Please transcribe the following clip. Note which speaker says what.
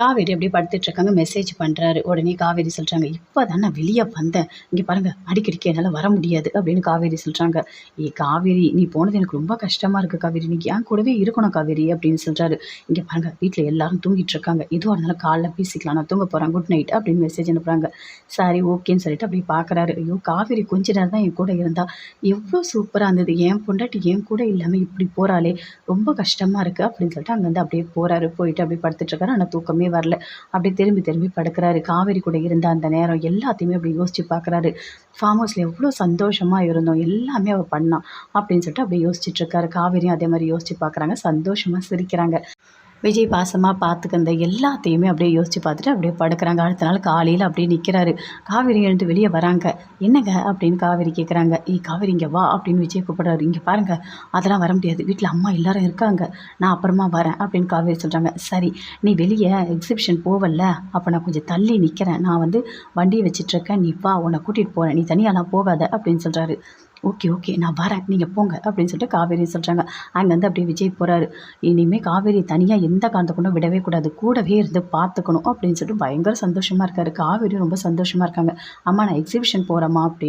Speaker 1: காவேரி அப்படியே படுத்துட்ருக்காங்க. மெசேஜ் பண்றாரு. உடனே காவேரி சொல்றாங்க, "இப்ப தான் நான் வெளிய வந்தேன். இங்க பாருங்க அடிக்கடிக்கு என்னால வர முடியாது." அப்படின்னு காவேரி சொல்றாங்க. "ஏய் காவேரி, நீ போனது எனக்கு ரொம்ப கஷ்டமா இருக்கு காவேரி. நீ என் கூடவே இருக்கணும் காவேரி." அப்படின்னு சொல்றாரு. "இங்க பாருங்க வீட்ல எல்லாரும் தூங்கிட்டு இருக்காங்க. எதுவா இருந்தாலும் காலைல பேசிக்கலாம். நான் தூங்க போறேன். Good night." அப்படின்னு மெசேஜ் அனுப்புறாங்க. சரி ஓகேன்னு சொல்லிட்டு அப்படியே பார்க்குறாரு. ஐயோ! காவேரி கொஞ்ச நேரம் தான் என் கூட இருந்தா. எவ்ளோ சூப்பரா இருந்தது. என் பொண்டாட்டி என் கூட இல்லாம இப்படி போறாளே! ரொம்ப கஷ்டமா இருக்கு அப்படின்னு சொல்லிட்டு அங்கருந்து அப்படியே போறாரு. போயிட்டு அப்படியே படுத்துட்டுருக்காரு. ஆனா தூக்கமே வரல. அப்படியே திரும்பி திரும்பி படுக்குறாரு. காவேரி கூட இருந்த அந்த நேரம் எல்லாத்தையுமே அப்படி யோசிச்சு பார்க்குறாரு. ஃபார்ம் ஹவுஸ்ல எவ்ளோ சந்தோஷமா இருந்தோம். எல்லாமே அவ பண்ணா. அப்படின்னு சொல்லிட்டு அப்படியே யோசிச்சுட்டு இருக்காரு. காவேரியும் அதே மாரி யோசிச்சு பார்க்குறாங்க. சந்தோஷமா சிரிக்கிறாங்க. விஜய் பாசமா பார்த்துக்கிந்த எல்லாத்தையுமே அப்படியே யோசிச்சு பார்த்துட்டு அப்படியே படுக்குறாங்க. அடுத்த நாள் காலையில அப்படியே நிற்கிறாரு. காவேரி எழுந்து வெளிய வராங்க. "என்னங்க?" அப்படின்னு காவேரி கேட்குறாங்க. "ஏய் காவேரி இங்க வா" அப்படின்னு விஜய் கூப்பிடுறாரு. "இங்க பாருங்க, அதெல்லாம் வர முடியாது. வீட்ல அம்மா எல்லாரும் இருக்காங்க. நான் அப்புறமா வரேன்" அப்படின்னு காவேரி சொல்றாங்க. "சரி, நீ வெளிய எக்ஸிபிஷன் போவல்ல, அப்ப நான் கொஞ்சம் தள்ளி நிற்கிறேன். நான் வந்து வண்டிய வச்சுட்டுருக்கேன். நீ வா, உன்ன கூட்டிட்டு போறேன். நீ தனியாலாம் போகாத" அப்படின்னு சொல்றாரு. "Okay, okay. நான் வரேன். நீங்க போங்க" அப்படின்னு சொல்லிட்டு காவேரி சொல்றாங்க. அங்கருந்து அப்படியே விஜய் போறாரு. இனிமே காவேரி தனியா எந்த காரணத்த கொண்டும் விடவே கூடாது. கூடவே இருந்து பார்த்துக்கணும் அப்படின்னு சொல்லிட்டு பயங்கர சந்தோஷமா இருக்காரு. காவேரியும் ரொம்ப சந்தோஷமா இருக்காங்க. "அம்மா நான் எக்ஸிபிஷன் போறேம்மா" அப்படின்னு.